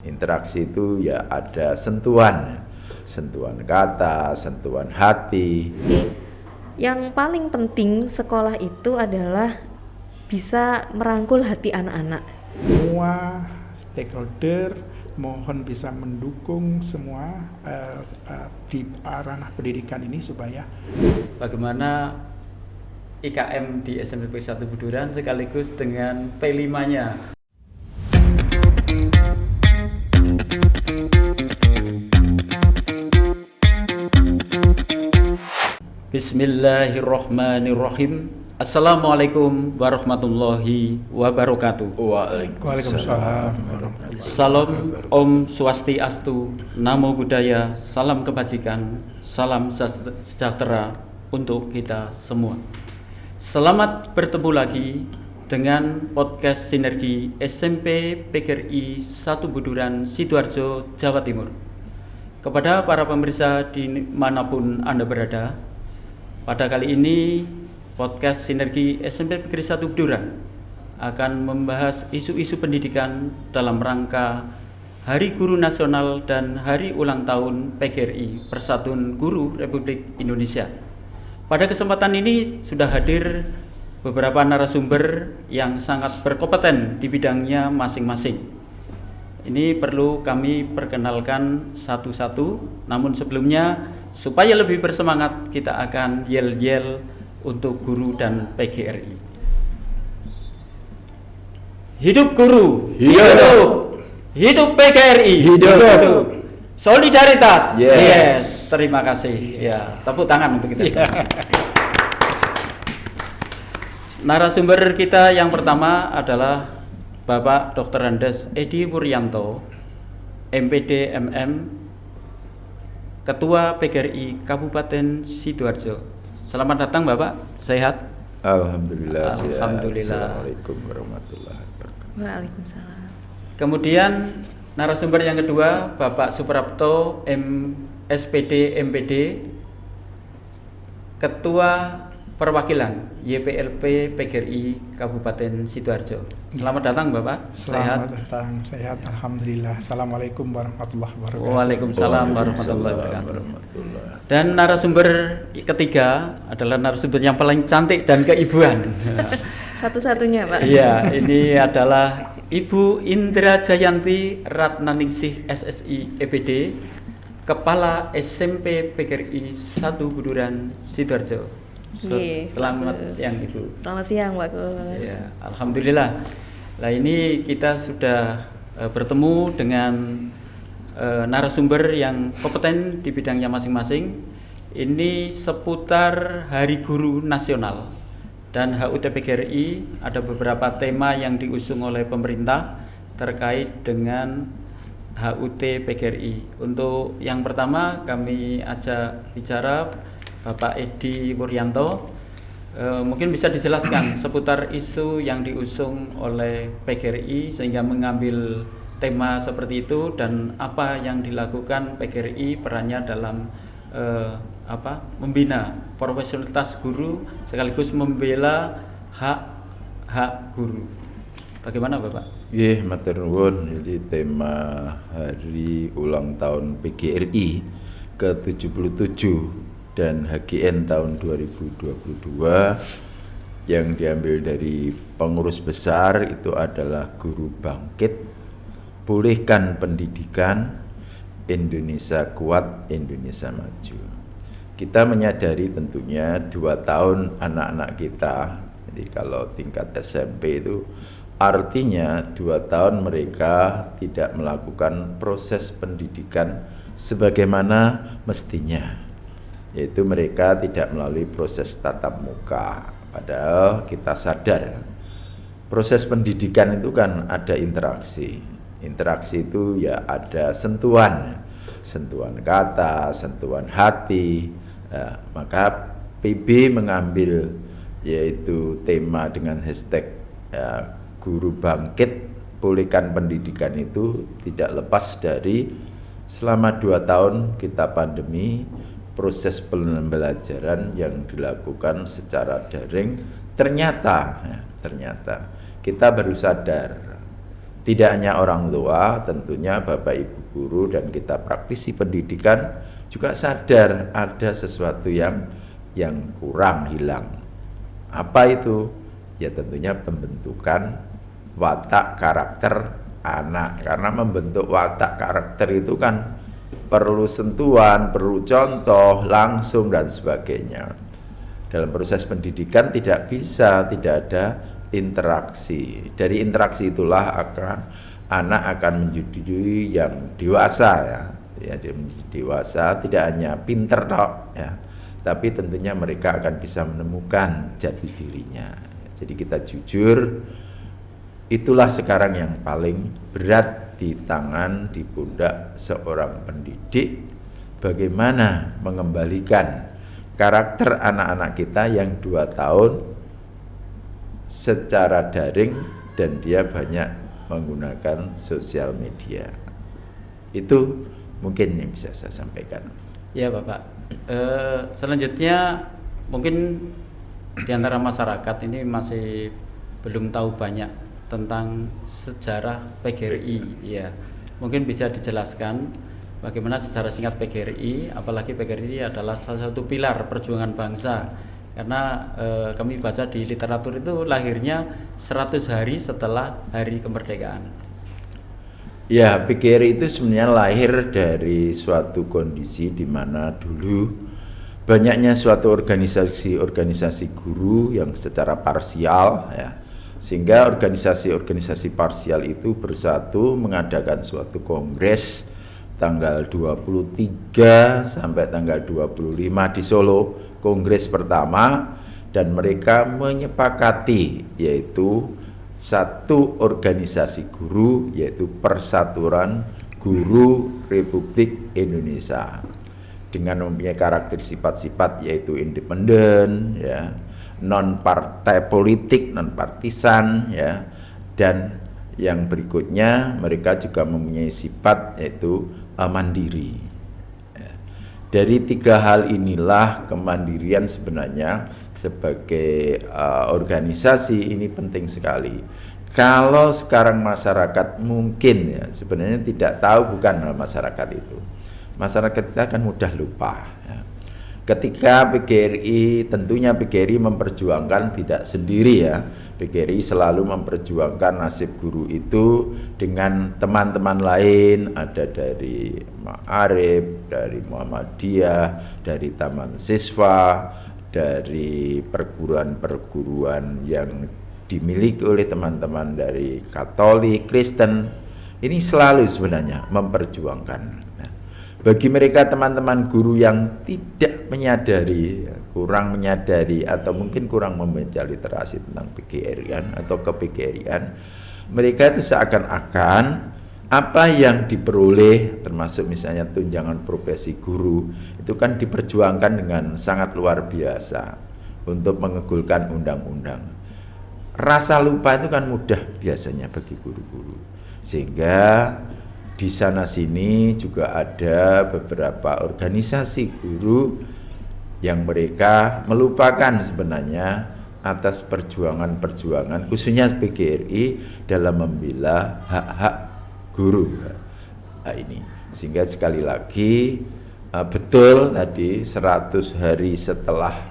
Interaksi itu ya ada sentuhan kata, sentuhan hati. Yang paling penting sekolah itu adalah bisa merangkul hati anak-anak. Semua stakeholder mohon bisa mendukung semua di ranah pendidikan ini supaya bagaimana IKM di SMP Negeri 1 Buduran sekaligus dengan P5-nya. Bismillahirrahmanirrahim. Assalamualaikum warahmatullahi wabarakatuh. Waalaikumsalam. Salam Om Swastiastu, Namo Buddhaya, salam kebajikan, salam sejahtera untuk kita semua. Selamat bertemu lagi dengan podcast Sinergi SMP PGRI 1 Buduran, Sidoarjo, Jawa Timur. Kepada para pemirsa dimanapun Anda berada, pada kali ini podcast Sinergi SMP PGRI 1 Buduran akan membahas isu-isu pendidikan dalam rangka Hari Guru Nasional dan Hari Ulang Tahun PGRI Persatuan Guru Republik Indonesia. Pada kesempatan ini sudah hadir beberapa narasumber yang sangat berkompeten di bidangnya masing-masing. Ini perlu kami perkenalkan satu-satu, namun sebelumnya supaya lebih bersemangat kita akan yel-yel untuk guru dan PGRI. Hidup guru, hidup PGRI, hidup. Solidaritas, yes. Terima kasih. Ya, tepuk tangan untuk kita semua. Narasumber kita yang pertama adalah Bapak Dr. Andes Edi Wuryanto, MPD MM, Ketua PGRI Kabupaten Sidoarjo. Selamat datang Bapak, sehat? Alhamdulillah. Alhamdulillah. Assalamualaikum warahmatullahi wabarakatuh. Waalaikumsalam. Kemudian narasumber yang kedua Bapak Suprapto SPD MPD, Ketua Perwakilan YPLP PGRI Kabupaten Sidoarjo. Selamat datang Bapak. selamat datang, sehat, alhamdulillah. Assalamualaikum warahmatullahi wabarakatuh. Waalaikumsalam warahmatullahi wabarakatuh. Dan narasumber ketiga adalah narasumber yang paling cantik dan keibuan. Satu-satunya Pak. Iya, ini adalah Ibu Indra Jayanti Ratnaningsih SSI EPD, Kepala SMP PGRI 1 Buduran Sidoarjo. Selamat siang Ibu. Selamat siang Bagus. Ya, alhamdulillah. Nah ini kita sudah bertemu dengan narasumber yang kompeten di bidangnya masing-masing. Ini seputar Hari Guru Nasional dan HUT PGRI. Ada beberapa tema yang diusung oleh pemerintah terkait dengan HUT PGRI. Untuk yang pertama kami ajak bicara Bapak Edi Wuryanto. Mungkin bisa dijelaskan seputar isu yang diusung oleh PGRI sehingga mengambil tema seperti itu dan apa yang dilakukan PGRI perannya dalam membina profesionalitas guru sekaligus membela hak guru. Bagaimana Bapak? Matur nuwun. Jadi tema Hari Ulang Tahun PGRI ke-77 dan HGN tahun 2022 yang diambil dari pengurus besar itu adalah Guru Bangkit, Pulihkan Pendidikan, Indonesia Kuat, Indonesia Maju. Kita menyadari tentunya 2 tahun anak-anak kita, jadi kalau tingkat SMP itu artinya 2 tahun mereka tidak melakukan proses pendidikan sebagaimana mestinya, yaitu mereka tidak melalui proses tatap muka. Padahal kita sadar proses pendidikan itu kan ada interaksi itu ya ada sentuhan kata, sentuhan hati. Maka PB mengambil yaitu tema dengan hashtag Guru Bangkit, Pulihkan Pendidikan itu tidak lepas dari selama 2 tahun kita pandemi, proses pembelajaran yang dilakukan secara daring ternyata kita baru sadar Tidak hanya orang tua, tentunya Bapak Ibu guru dan kita praktisi pendidikan juga sadar ada sesuatu yang kurang, hilang. Apa itu? Ya tentunya pembentukan watak karakter anak. Karena membentuk watak karakter itu kan perlu sentuhan, perlu contoh langsung dan sebagainya. Dalam proses pendidikan tidak ada interaksi. Dari interaksi itulah anak akan menjadi yang dewasa ya dia menjadi dewasa, tidak hanya pinter tok ya, tapi tentunya mereka akan bisa menemukan jati dirinya. Jadi kita jujur, itulah sekarang yang paling berat di tangan, di pundak seorang pendidik, bagaimana mengembalikan karakter anak-anak kita yang 2 tahun secara daring dan dia banyak menggunakan sosial media. Itu mungkin yang bisa saya sampaikan. Ya Bapak, selanjutnya mungkin di antara masyarakat ini masih belum tahu banyak tentang sejarah PGRI. Ya, mungkin bisa dijelaskan bagaimana secara singkat PGRI, apalagi PGRI adalah salah satu pilar perjuangan bangsa. Karena kami baca di literatur itu lahirnya 100 hari setelah hari kemerdekaan. Ya, PGRI itu sebenarnya lahir dari suatu kondisi di mana dulu banyaknya suatu organisasi guru yang secara parsial ya, sehingga organisasi parsial itu bersatu mengadakan suatu kongres tanggal 23 sampai tanggal 25 di Solo, kongres pertama, dan mereka menyepakati yaitu satu organisasi guru, yaitu Persatuan Guru Republik Indonesia, dengan mempunyai karakter sifat-sifat yaitu independen ya, non partai politik, non partisan ya, dan yang berikutnya mereka juga mempunyai sifat yaitu mandiri. Dari 3 hal inilah kemandirian sebenarnya sebagai organisasi ini penting sekali. Kalau sekarang masyarakat mungkin ya sebenarnya tidak tahu, bukan masyarakat itu. Masyarakat kita akan mudah lupa ya. Ketika PGRI, tentunya PGRI memperjuangkan tidak sendiri ya. PGRI selalu memperjuangkan nasib guru itu dengan teman-teman lain, ada dari Ma'arif, dari Muhammadiyah, dari Taman Siswa, dari perguruan-perguruan yang dimiliki oleh teman-teman dari Katolik, Kristen. Ini selalu sebenarnya memperjuangkan. Bagi mereka teman-teman guru yang tidak menyadari, kurang menyadari atau mungkin kurang membaca literasi tentang PGRI-an atau ke-PGRI-an, mereka itu seakan-akan apa yang diperoleh termasuk misalnya tunjangan profesi guru itu kan diperjuangkan dengan sangat luar biasa untuk mengegulkan undang-undang. Rasa lupa itu kan mudah biasanya bagi guru-guru, sehingga di sana sini juga ada beberapa organisasi guru yang mereka melupakan sebenarnya atas perjuangan-perjuangan khususnya PGRI dalam membela hak-hak guru ini. Sehingga sekali lagi betul tadi 100 hari setelah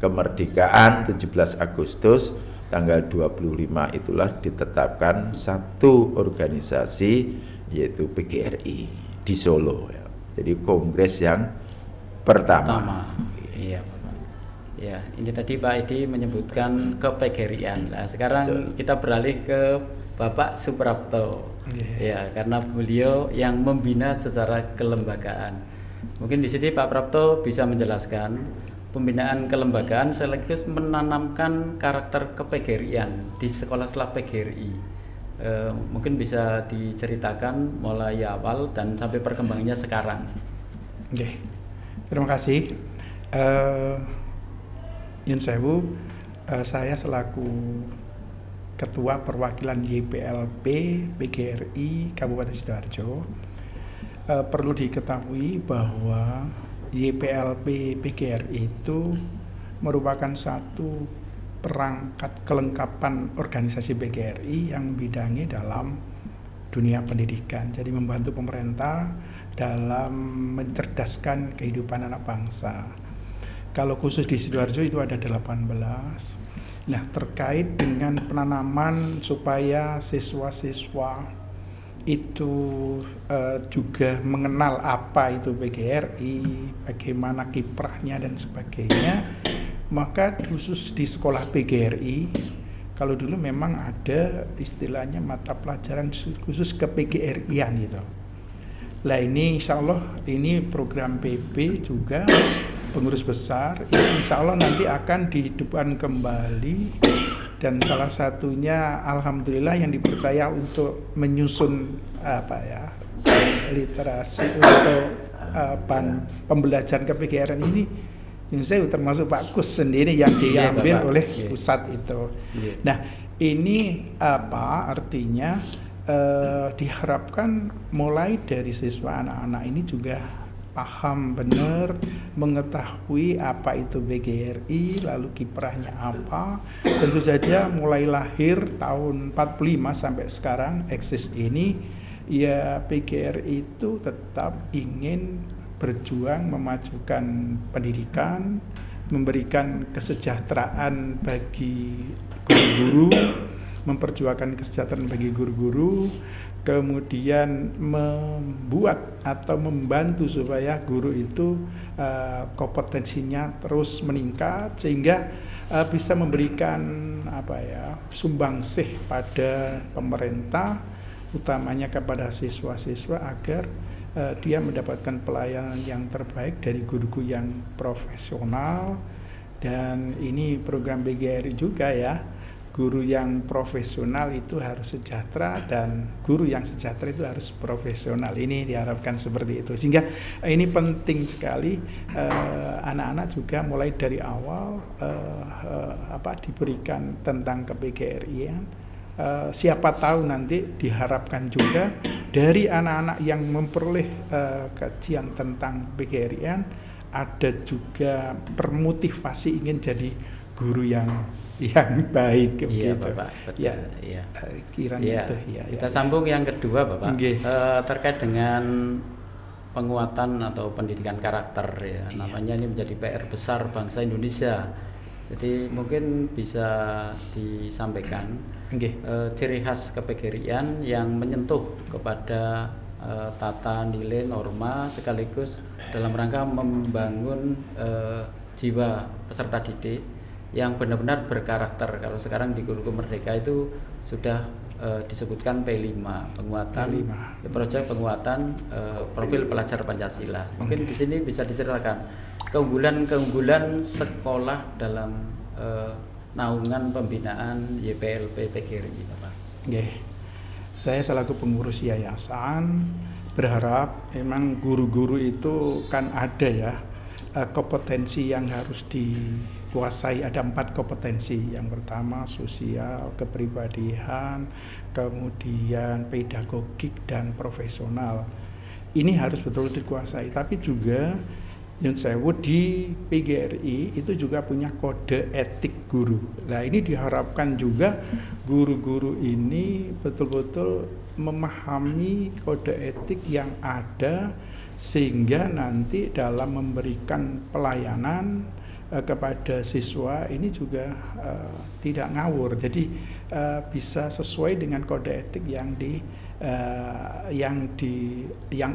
kemerdekaan 17 Agustus tanggal 25 itulah ditetapkan satu organisasi yaitu PGRI di Solo ya. Jadi kongres yang pertama. Iya, Bapak. Ya, ini tadi Pak Edi menyebutkan ke PGRI-an. Nah, sekarang kita beralih ke Bapak Suprapto. Ya, karena beliau yang membina secara kelembagaan. Mungkin di sini Pak Prapto bisa menjelaskan pembinaan kelembagaan sekaligus menanamkan karakter ke-PGRI-an di sekolah-sekolah PGRI. Mungkin bisa diceritakan mulai awal dan sampai perkembangannya sekarang. Oke, terima kasih. Yun Sewu, saya selaku Ketua Perwakilan YPLP PGRI Kabupaten Sidoarjo, perlu diketahui bahwa YPLP PGRI itu merupakan satu perangkat kelengkapan organisasi PGRI yang bidangi dalam dunia pendidikan. Jadi membantu pemerintah dalam mencerdaskan kehidupan anak bangsa. Kalau khusus di Sidoarjo itu ada 18. Nah, terkait dengan penanaman supaya siswa-siswa itu juga mengenal apa itu PGRI, bagaimana kiprahnya dan sebagainya, maka khusus di sekolah PGRI, kalau dulu memang ada istilahnya mata pelajaran khusus ke PGRI-an gitu. Lah ini insya Allah ini program PP juga pengurus besar, ini insya Allah nanti akan dihidupkan kembali, dan salah satunya alhamdulillah yang dipercaya untuk menyusun literasi untuk pembelajaran ke-PGRI ini, saya termasuk Pak Kus sendiri yang diambil oleh pusat itu. Nah ini artinya diharapkan mulai dari siswa anak-anak ini juga paham benar, mengetahui apa itu PGRI, lalu kiprahnya apa. Tentu saja mulai lahir tahun 45 sampai sekarang eksis ini, ya PGRI itu tetap ingin berjuang memajukan pendidikan, memberikan kesejahteraan bagi guru-guru, memperjuangkan kesejahteraan bagi guru-guru, kemudian membuat atau membantu supaya guru itu kompetensinya terus meningkat sehingga bisa memberikan sumbangsih pada pemerintah, utamanya kepada siswa-siswa agar dia mendapatkan pelayanan yang terbaik dari guru-guru yang profesional. Dan ini program PGRI juga ya, guru yang profesional itu harus sejahtera dan guru yang sejahtera itu harus profesional. Ini diharapkan seperti itu. Sehingga ini penting sekali anak-anak juga mulai dari awal diberikan tentang ke-PGRI-an. Siapa tahu nanti diharapkan juga dari anak-anak yang memperoleh kajian tentang PGRI-an ada juga termotivasi ingin jadi guru yang baik begitu. Bapak, betul. Ya, kiranya itu. Kita sambung yang kedua, Bapak. Terkait dengan penguatan atau pendidikan karakter ya. Namanya ini menjadi PR besar bangsa Indonesia. Jadi mungkin bisa disampaikan ciri khas ke-PGRI-an yang menyentuh kepada tata nilai norma sekaligus dalam rangka membangun jiwa peserta didik yang benar-benar berkarakter. Kalau sekarang di kurikulum Merdeka itu sudah disebutkan P5, penguatan proyek penguatan profil pelajar Pancasila. Mungkin di sini bisa diceritakan keunggulan sekolah dalam naungan pembinaan YPLP PGRI, Bapak. Saya selaku pengurus yayasan berharap memang guru-guru itu kan ada ya kompetensi yang harus dikuasai. Ada 4 kompetensi. Yang pertama sosial, kepribadian, kemudian pedagogik dan profesional. Ini harus betul-betul dikuasai. Tapi juga Nyun Sewu di PGRI itu juga punya kode etik guru. Nah ini diharapkan juga guru-guru ini betul-betul memahami kode etik yang ada sehingga nanti dalam memberikan pelayanan kepada siswa ini juga tidak ngawur. Jadi bisa sesuai dengan kode etik yang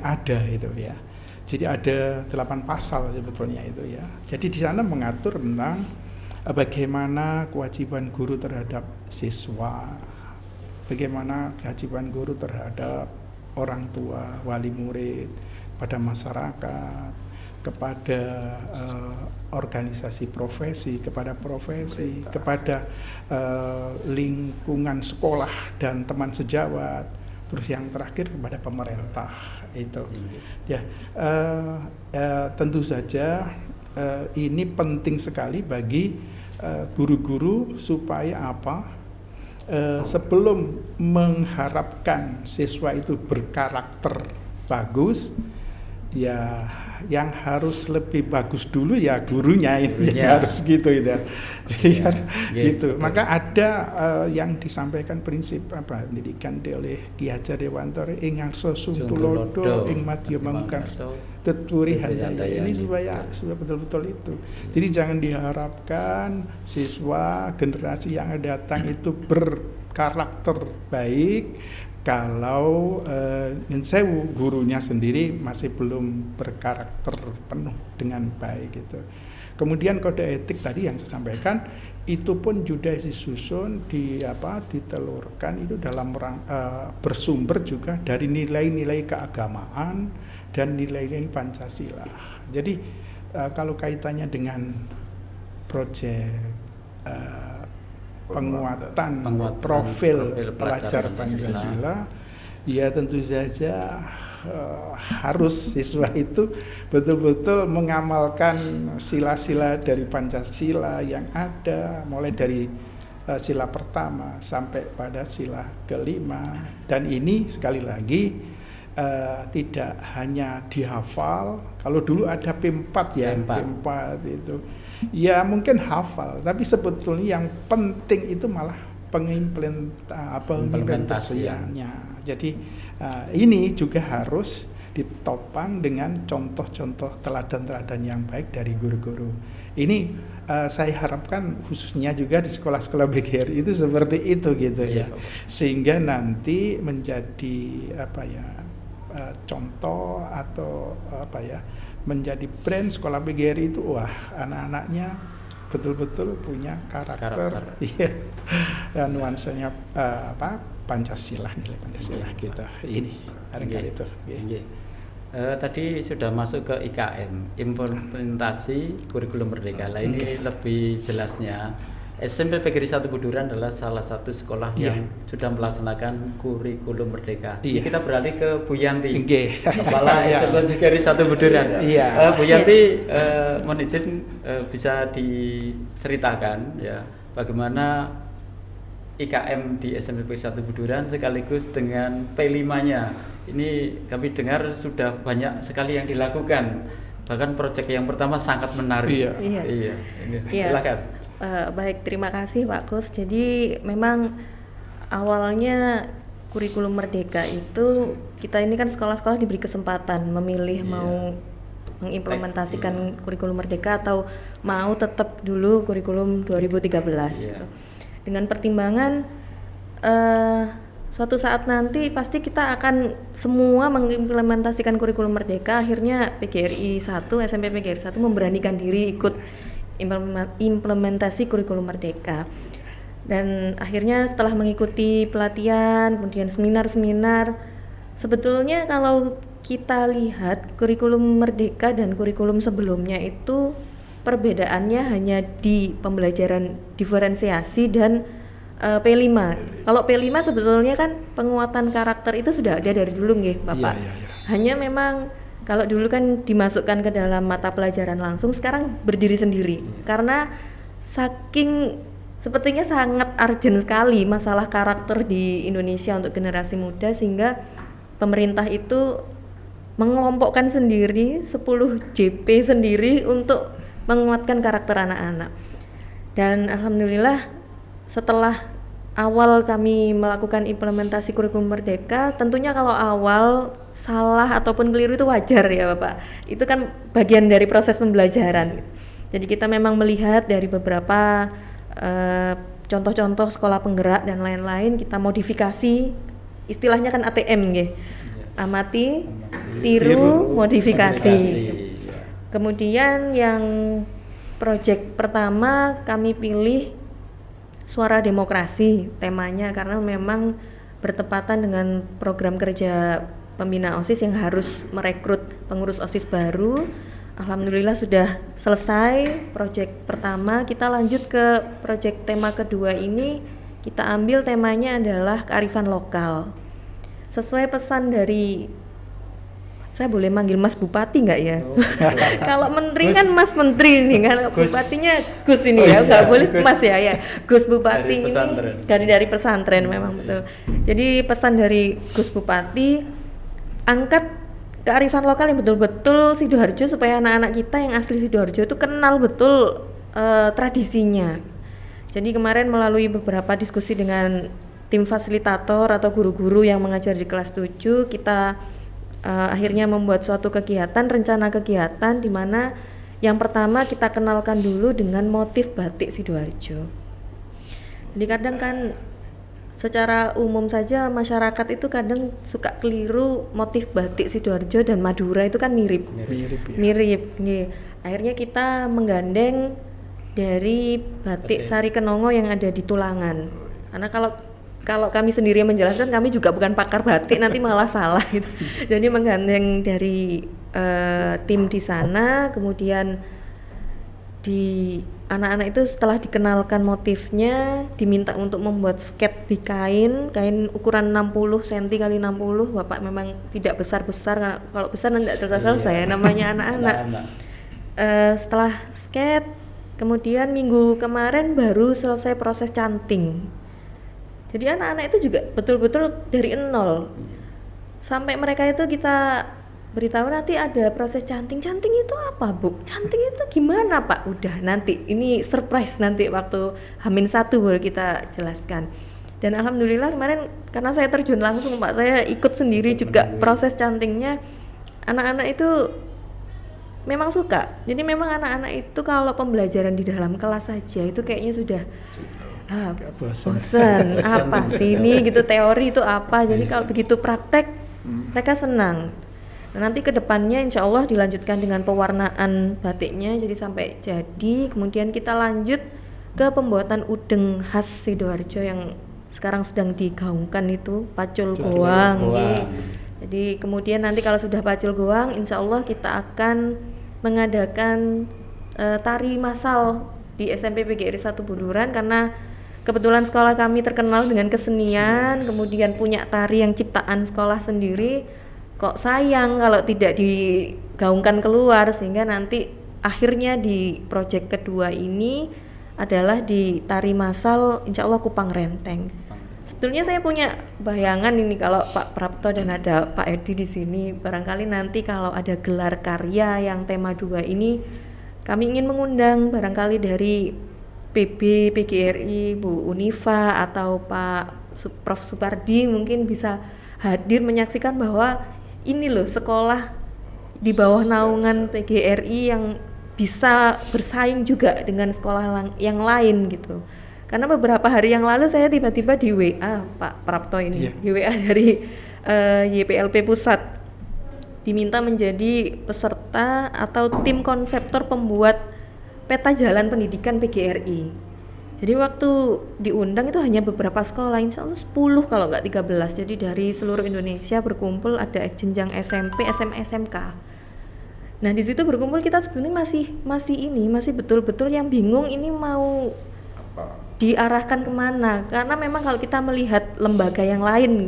ada itu ya. Jadi ada 8 pasal sebetulnya itu ya. Jadi di sana mengatur tentang bagaimana kewajiban guru terhadap siswa, bagaimana kewajiban guru terhadap orang tua, wali murid, pada masyarakat, kepada organisasi profesi, kepada profesi, kepada lingkungan sekolah dan teman sejawat, terus yang terakhir kepada pemerintah itu. Ya, tentu saja ini penting sekali bagi guru-guru supaya sebelum mengharapkan siswa itu berkarakter bagus, ya yang harus lebih bagus dulu ya gurunya ini Gurunya. harus gitu itu. Jadi Iya, kan iya, gitu. betul. Maka ada yang disampaikan prinsip pendidikan oleh Ki Hajar Dewantara ing ngarsa suntulodo ing madya mangkang teturi handaya. Ini supaya betul-betul itu. Jadi jangan diharapkan siswa generasi yang datang itu berkarakter baik kalau sewu gurunya sendiri masih belum berkarakter penuh dengan baik gitu. Kemudian kode etik tadi yang saya sampaikan itu pun sudah disusun ditelurkan itu dalam bersumber juga dari nilai-nilai keagamaan dan nilai-nilai Pancasila. Jadi kalau kaitannya dengan proyek penguatan profil pelajar Pancasila, ya tentu saja harus siswa itu betul-betul mengamalkan sila-sila dari Pancasila yang ada, mulai dari sila pertama sampai pada sila kelima. Dan ini sekali lagi tidak hanya dihafal. Kalau dulu ada P4 ya, P4 itu ya mungkin hafal, tapi sebetulnya yang penting itu malah pengimplementasiannya. Jadi ini juga harus ditopang dengan contoh-contoh teladan-teladan yang baik dari guru-guru. Ini saya harapkan khususnya juga di sekolah-sekolah BGRI itu seperti itu gitu ya, sehingga nanti menjadi contoh atau menjadi brand sekolah BGRI itu, wah anak-anaknya betul-betul punya karakter. Iya, nuansanya Pancasila, nilai Pancasila kita ini barangkali itu. Tadi sudah masuk ke IKM, implementasi kurikulum merdeka. Lah ini lebih jelasnya SMP PGRI 1 Buduran adalah salah satu sekolah yang sudah melaksanakan kurikulum merdeka. Ini kita beralih ke Bu Yanti, Kepala SMP PGRI 1 Buduran. Bu Yanti, mohon izin bisa diceritakan ya bagaimana IKM di SMP PGRI 1 Buduran sekaligus dengan P5-nya. Ini kami dengar sudah banyak sekali yang dilakukan. Bahkan proyek yang pertama sangat menarik. Iya. Silakan. Baik, terima kasih Pak Kus. Jadi memang awalnya kurikulum merdeka itu kita ini kan sekolah-sekolah diberi kesempatan memilih mau mengimplementasikan kurikulum merdeka atau mau tetap dulu kurikulum 2013. Gitu. Dengan pertimbangan suatu saat nanti pasti kita akan semua mengimplementasikan kurikulum merdeka. Akhirnya PGRI 1, SMP PGRI 1 memberanikan diri ikut implementasi kurikulum merdeka. Dan akhirnya setelah mengikuti pelatihan, kemudian seminar-seminar, sebetulnya kalau kita lihat kurikulum merdeka dan kurikulum sebelumnya itu perbedaannya hanya di pembelajaran diferensiasi dan P5. Kalau P5 sebetulnya kan penguatan karakter itu sudah ada dari dulu nggih, Bapak. Hanya memang kalau dulu kan dimasukkan ke dalam mata pelajaran langsung, sekarang berdiri sendiri. Karena saking sepertinya sangat urgent sekali masalah karakter di Indonesia untuk generasi muda, sehingga pemerintah itu mengelompokkan sendiri 10 JP sendiri untuk menguatkan karakter anak-anak. Dan alhamdulillah setelah awal kami melakukan implementasi kurikulum merdeka, tentunya kalau awal salah ataupun keliru itu wajar ya Bapak. Itu kan bagian dari proses pembelajaran. Jadi kita memang melihat dari beberapa contoh-contoh sekolah penggerak dan lain-lain, kita modifikasi, istilahnya kan ATM nggih. Amati, tiru, modifikasi. Kemudian yang proyek pertama kami pilih Suara Demokrasi temanya, karena memang bertepatan dengan program kerja pembina OSIS yang harus merekrut pengurus OSIS baru. Alhamdulillah sudah selesai proyek pertama. Kita lanjut ke proyek tema kedua ini, kita ambil temanya adalah kearifan lokal. Sesuai pesan dari, saya boleh manggil Mas Bupati nggak ya? Kalau menteri kan Mas Menteri nih, kalau bupatinya Gus ini ya, nggak boleh Gus. Mas ya. Gus Bupati dari dari pesantren memang betul. Jadi pesan dari Gus Bupati, angkat kearifan lokal yang betul-betul Sidoarjo, supaya anak-anak kita yang asli Sidoarjo itu kenal betul tradisinya. Jadi kemarin melalui beberapa diskusi dengan tim fasilitator atau guru-guru yang mengajar di kelas 7, kita akhirnya membuat suatu kegiatan, rencana kegiatan di mana yang pertama kita kenalkan dulu dengan motif batik Sidoarjo. Jadi kadang kan secara umum saja masyarakat itu kadang suka keliru, motif batik Sidoarjo dan Madura itu kan mirip. Mirip. Nggih. Akhirnya kita menggandeng dari batik Sari Kenongo yang ada di Tulangan. Karena kalau kami sendiri yang menjelaskan, kami juga bukan pakar batik, nanti malah salah gitu. Jadi menggandeng dari tim di sana, kemudian di anak-anak itu setelah dikenalkan motifnya diminta untuk membuat sketch di kain ukuran 60 cm kali 60. Bapak memang tidak besar-besar, kalau besar nanti selesai-selesai namanya anak-anak. Setelah sketch, kemudian minggu kemarin baru selesai proses canting. Jadi anak-anak itu juga betul-betul dari nol sampai mereka itu kita beritahu nanti ada proses canting. Canting itu apa, Bu? Canting itu gimana, Pak? Udah, nanti ini surprise, nanti waktu H-1 baru kita jelaskan. Dan alhamdulillah kemarin karena saya terjun langsung, Pak, saya ikut sendiri juga proses cantingnya. Anak-anak itu memang suka. Jadi memang anak-anak itu kalau pembelajaran di dalam kelas saja itu kayaknya sudah bosan apa sih ini gitu, teori itu apa. Jadi kalau begitu praktek mereka senang. Nah, nanti kedepannya insya Allah dilanjutkan dengan pewarnaan batiknya jadi sampai jadi, kemudian kita lanjut ke pembuatan udeng khas Sidoarjo yang sekarang sedang digaungkan itu pacul goang. Jadi kemudian nanti kalau sudah pacul goang insya Allah kita akan mengadakan tari massal di SMP PGRI 1 Buduran, karena kebetulan sekolah kami terkenal dengan kesenian, kemudian punya tari yang ciptaan sekolah sendiri. Kok sayang kalau tidak digaungkan keluar, sehingga nanti akhirnya di proyek kedua ini adalah di tari massal insya Allah Kupang Renteng. Sebetulnya saya punya bayangan ini kalau Pak Prapto dan ada Pak Edi di sini, barangkali nanti kalau ada gelar karya yang tema 2 ini kami ingin mengundang barangkali dari PB, PGRI, Bu Unifa atau Pak Prof Supardi mungkin bisa hadir menyaksikan bahwa ini loh sekolah di bawah naungan PGRI yang bisa bersaing juga dengan sekolah yang lain gitu. Karena beberapa hari yang lalu saya tiba-tiba di WA Pak Prapto ini, di WA dari YPLP Pusat, diminta menjadi peserta atau tim konseptor pembuat peta jalan pendidikan PGRI. Jadi waktu diundang itu hanya beberapa sekolah, insya Allah 10 kalau nggak 13. Jadi dari seluruh Indonesia berkumpul, ada jenjang SMP, SMA, SMK. Nah di situ berkumpul kita sebenarnya masih betul-betul yang bingung ini mau diarahkan kemana. Karena memang kalau kita melihat lembaga yang lain,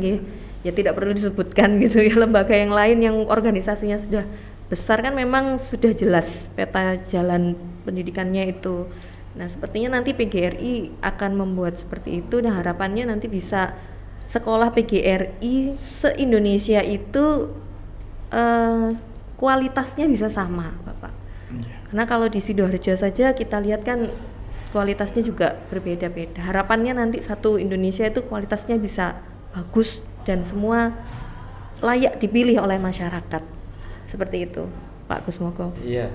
ya tidak perlu disebutkan gitu ya, lembaga yang lain yang organisasinya sudah besar kan memang sudah jelas peta jalan pendidikannya itu. Nah sepertinya nanti PGRI akan membuat seperti itu. Nah harapannya nanti bisa sekolah PGRI se-Indonesia itu kualitasnya bisa sama, Bapak. Karena kalau di Sidoarjo saja kita lihat kan kualitasnya juga berbeda-beda. Harapannya nanti satu Indonesia itu kualitasnya bisa bagus dan semua layak dipilih oleh masyarakat. Seperti itu, Pak Kusmoko. Iya.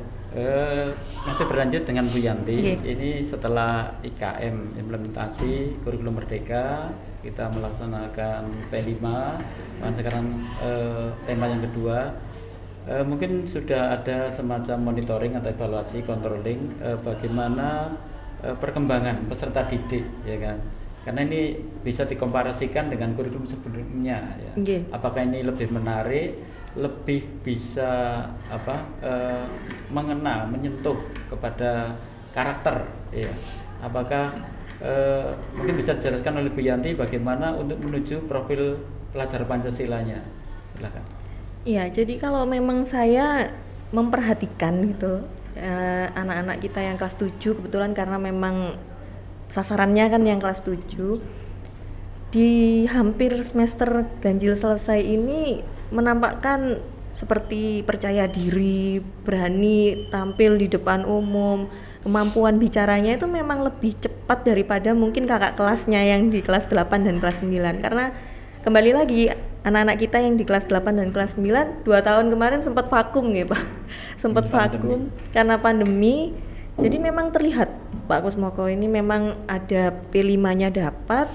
Masih berlanjut dengan Bu Yanti. Ini setelah IKM implementasi kurikulum Merdeka, kita melaksanakan P5, dan sekarang tema yang kedua. Mungkin sudah ada semacam monitoring atau evaluasi controlling bagaimana perkembangan peserta didik, ya kan? Karena ini bisa dikomparasikan dengan kurikulum sebelumnya, ya. Apakah ini lebih menarik, lebih bisa mengena, menyentuh kepada karakter, ya. Apakah mungkin bisa dijelaskan oleh Bu Yanti bagaimana untuk menuju profil pelajar Pancasilanya? Silakan. Iya, jadi kalau memang saya memperhatikan gitu anak-anak kita yang kelas 7 kebetulan karena memang sasarannya kan yang kelas 7, di hampir semester ganjil selesai ini menampakkan seperti percaya diri, berani tampil di depan umum, kemampuan bicaranya itu memang lebih cepat daripada mungkin kakak kelasnya yang di kelas 8 dan kelas 9. Karena kembali lagi anak-anak kita yang di kelas 8 dan kelas 9 2 tahun kemarin sempat vakum ya Pak. Sempat vakum karena pandemi. Jadi memang terlihat Pak Kusmoko ini memang ada P5-nya dapat,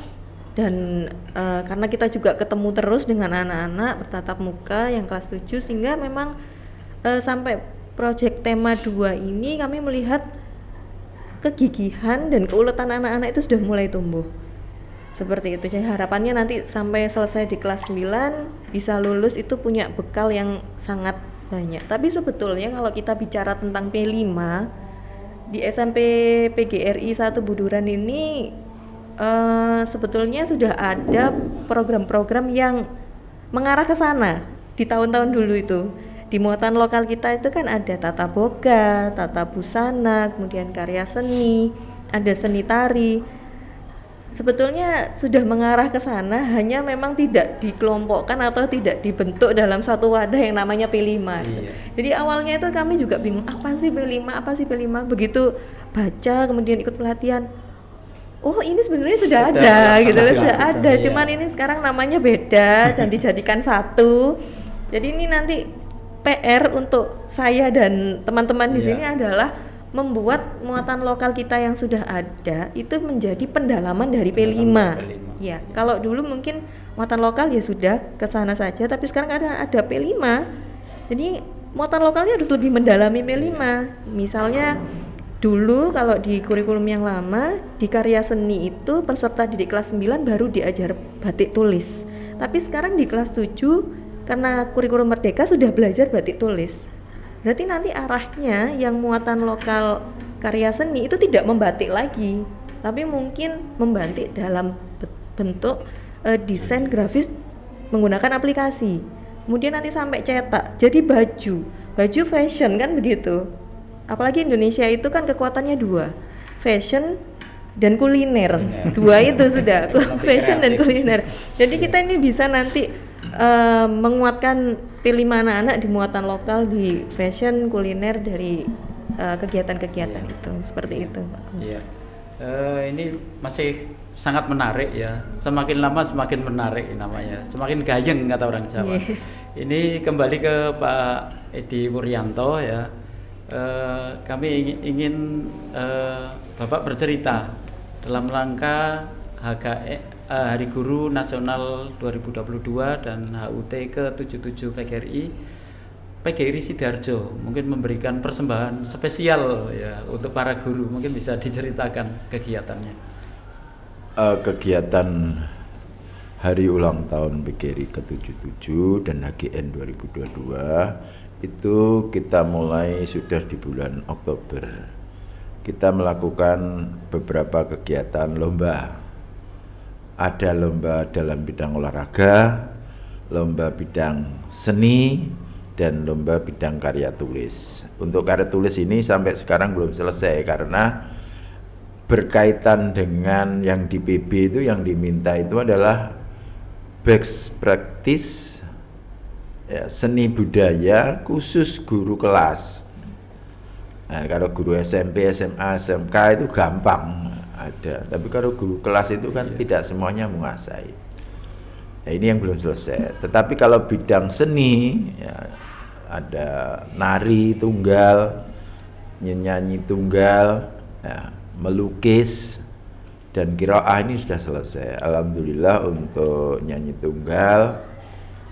dan karena kita juga ketemu terus dengan anak-anak bertatap muka yang kelas 7, sehingga memang sampai proyek tema 2 ini kami melihat kegigihan dan keuletan anak-anak itu sudah mulai tumbuh. Seperti itu. Jadi harapannya nanti sampai selesai di kelas 9 bisa lulus itu punya bekal yang sangat banyak. Tapi sebetulnya kalau kita bicara tentang P5 di SMP PGRI 1 Buduran ini sebetulnya sudah ada program-program yang mengarah ke sana di tahun-tahun dulu itu. Di muatan lokal kita itu kan ada tata boga, tata busana, kemudian karya seni, ada seni tari. Sebetulnya sudah mengarah ke sana, hanya memang tidak dikelompokkan atau tidak dibentuk dalam satu wadah yang namanya P5. Iya. Jadi awalnya itu kami juga bingung, apa sih P5, apa sih P5? Begitu baca kemudian ikut pelatihan, oh ini sebenarnya sudah ada gitu loh, sudah ada, iya. cuman ini sekarang namanya beda dan dijadikan satu. Jadi ini nanti PR untuk saya dan teman-teman di sini adalah membuat muatan lokal kita yang sudah ada itu menjadi pendalaman dari P5. Ya, kalau dulu mungkin muatan lokal ya sudah ke sana saja, tapi sekarang ada P5. Jadi muatan lokalnya harus lebih mendalami P5. Misalnya dulu kalau di kurikulum yang lama di karya seni itu peserta didik kelas 9 baru diajar batik tulis. Tapi sekarang di kelas 7 karena kurikulum merdeka sudah belajar batik tulis. Berarti nanti arahnya yang muatan lokal karya seni itu tidak membatik lagi, tapi mungkin membatik dalam bentuk desain grafis menggunakan aplikasi. Kemudian nanti sampai cetak, jadi baju fashion kan begitu. Apalagi Indonesia itu kan kekuatannya 2, fashion dan kuliner. 2 itu sudah, fashion dan kuliner. Jadi kita ini bisa nanti menguatkan P5 anak-anak di muatan lokal, di fashion, kuliner, dari kegiatan-kegiatan itu, seperti itu Pak Gus. Iya. Ini masih sangat menarik ya. Semakin lama semakin menarik namanya. Semakin gayeng kata orang Jawa. Ini kembali ke Pak Edi Wuryanto ya. Kami ingin Bapak bercerita dalam rangka Hari Guru Nasional 2022 dan HUT ke-77 PGRI Sidoarjo mungkin memberikan persembahan spesial ya untuk para guru. Mungkin bisa diceritakan kegiatannya. Kegiatan Hari Ulang Tahun PGRI ke-77 dan HGN 2022 itu kita mulai sudah di bulan Oktober. Kita melakukan beberapa kegiatan lomba. Ada lomba dalam bidang olahraga, lomba bidang seni, dan lomba bidang karya tulis. Untuk karya tulis ini sampai sekarang belum selesai karena berkaitan dengan yang di PB itu, yang diminta itu adalah best practice ya, seni budaya khusus guru kelas. Nah, kalau guru SMP, SMA, SMK itu gampang ada, tapi kalau guru kelas itu kan tidak semuanya menguasai. Nah, ini yang belum selesai. Tetapi kalau bidang seni ya, ada nari tunggal, nyanyi tunggal, ya, melukis, dan qiraah ini sudah selesai. Alhamdulillah untuk nyanyi tunggal,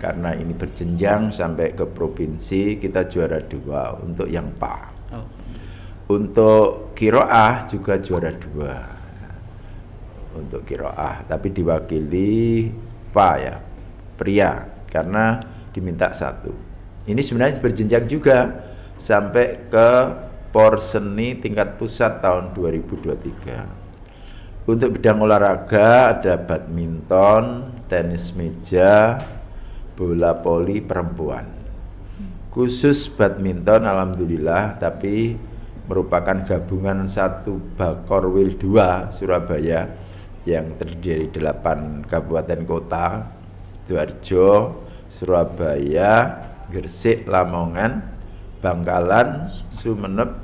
karena ini berjenjang sampai ke provinsi, kita juara 2 untuk yang PA. Untuk qiraah juga juara 2 untuk qiraah, tapi diwakili PA ya, pria, karena diminta 1. Ini sebenarnya berjenjang juga sampai ke Porseni tingkat pusat tahun 2023. Untuk bidang olahraga ada badminton, tenis meja, bola voli perempuan. Khusus badminton alhamdulillah, tapi merupakan gabungan 1 Bakorwil 2 Surabaya yang terdiri dari 8 kabupaten kota, Sidoarjo, Surabaya, Gresik, Lamongan, Bangkalan, Sumeneb,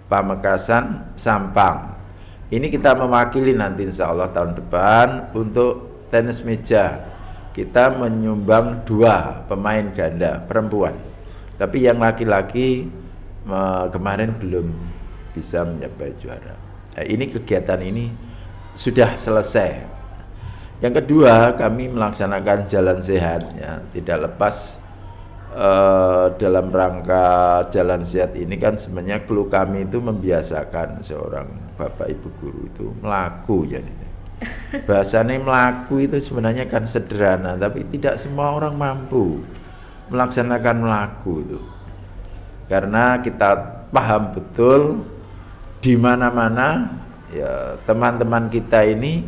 Pamekasan, Sampang. Ini kita mewakili nanti insya Allah tahun depan untuk tenis meja. Kita menyumbang 2 pemain ganda perempuan. Tapi yang laki-laki kemarin belum bisa mencapai juara. Nah, ini kegiatan ini sudah selesai. Yang kedua, kami melaksanakan jalan sehat, ya, tidak lepas dalam rangka jalan sehat ini kan sebenarnya clue kami itu membiasakan seorang bapak ibu guru itu melaku, jadi bahasanya melaku itu sebenarnya kan sederhana, tapi tidak semua orang mampu melaksanakan melaku itu, karena kita paham betul di mana-mana ya teman-teman kita ini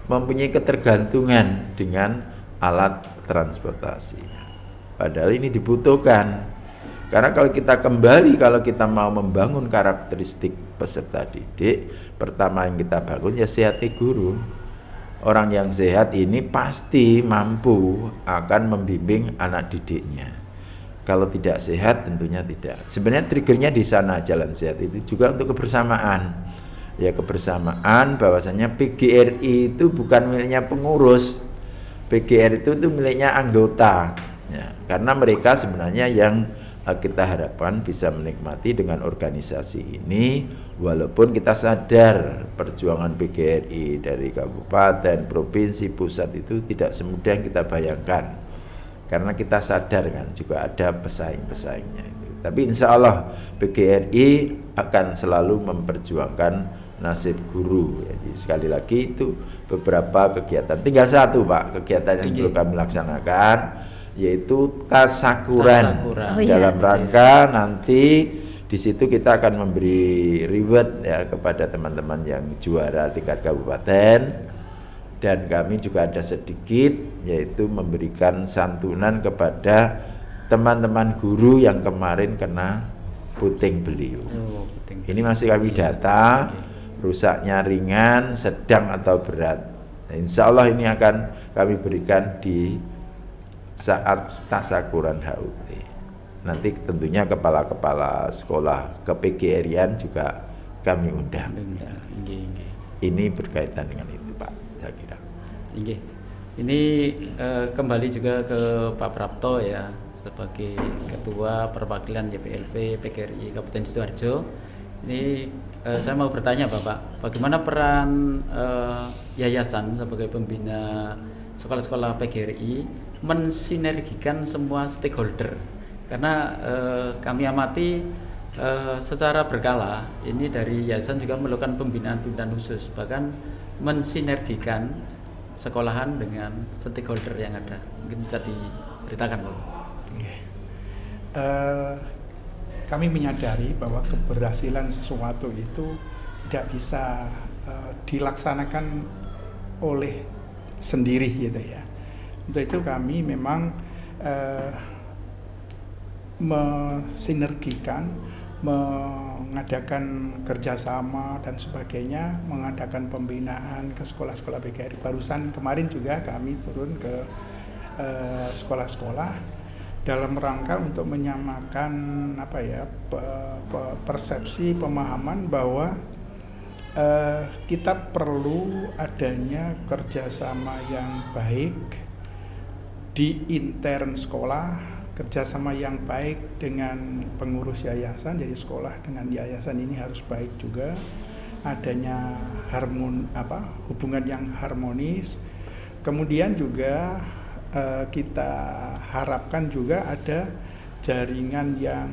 mempunyai ketergantungan dengan alat transportasi. Padahal ini dibutuhkan. Karena kalau kita mau membangun karakteristik peserta didik, pertama yang kita bangun ya sehatnya guru. Orang yang sehat ini pasti mampu akan membimbing anak didiknya. Kalau tidak sehat tentunya tidak. Sebenarnya triggernya di sana jalan sehat itu juga untuk kebersamaan. Ya kebersamaan bahwasanya PGRI itu bukan miliknya pengurus. PGRI itu miliknya anggota. Ya, karena mereka sebenarnya yang kita harapkan bisa menikmati dengan organisasi ini, walaupun kita sadar perjuangan PGRI dari kabupaten, provinsi, pusat itu tidak semudah yang kita bayangkan, karena kita sadar kan juga ada pesaing-pesaingnya itu. Tapi insya Allah PGRI akan selalu memperjuangkan nasib guru. Jadi sekali lagi itu beberapa kegiatan, tinggal satu Pak kegiatan yang perlu kami laksanakan, yaitu tasakuran. Dalam rangka nanti di situ kita akan memberi reward ya kepada teman-teman yang juara tingkat kabupaten, dan kami juga ada sedikit yaitu memberikan santunan kepada teman-teman guru yang kemarin kena puting beliung. Ini masih kami data, rusaknya ringan, sedang atau berat. Nah, insya Allah ini akan kami berikan di saat tasakuran HUT. Nanti tentunya kepala-kepala sekolah ke-PGRI-an juga kami undang. Ini berkaitan dengan itu Pak, saya kira. Ini kembali juga ke Pak Prapto ya, sebagai Ketua Perwakilan YPLP PGRI Kabupaten Sidoarjo. Ini saya mau bertanya Bapak, bagaimana peran yayasan sebagai pembina sekolah-sekolah PGRI mensinergikan semua stakeholder, karena kami amati secara berkala ini dari yayasan juga melakukan pembinaan-pembinaan khusus, bahkan mensinergikan sekolahan dengan stakeholder yang ada. Mungkin bisa diceritakan Bapak. Kami menyadari bahwa keberhasilan sesuatu itu tidak bisa dilaksanakan oleh sendiri gitu ya. Untuk itu kami memang mensinergikan, mengadakan kerjasama dan sebagainya, mengadakan pembinaan ke sekolah-sekolah PGRI. Barusan kemarin juga kami turun ke sekolah-sekolah dalam rangka untuk menyamakan persepsi, pemahaman bahwa kita perlu adanya kerjasama yang baik di intern sekolah, kerjasama yang baik dengan pengurus yayasan. Jadi sekolah dengan yayasan ini harus baik juga, adanya hubungan yang harmonis. Kemudian juga kita harapkan juga ada jaringan yang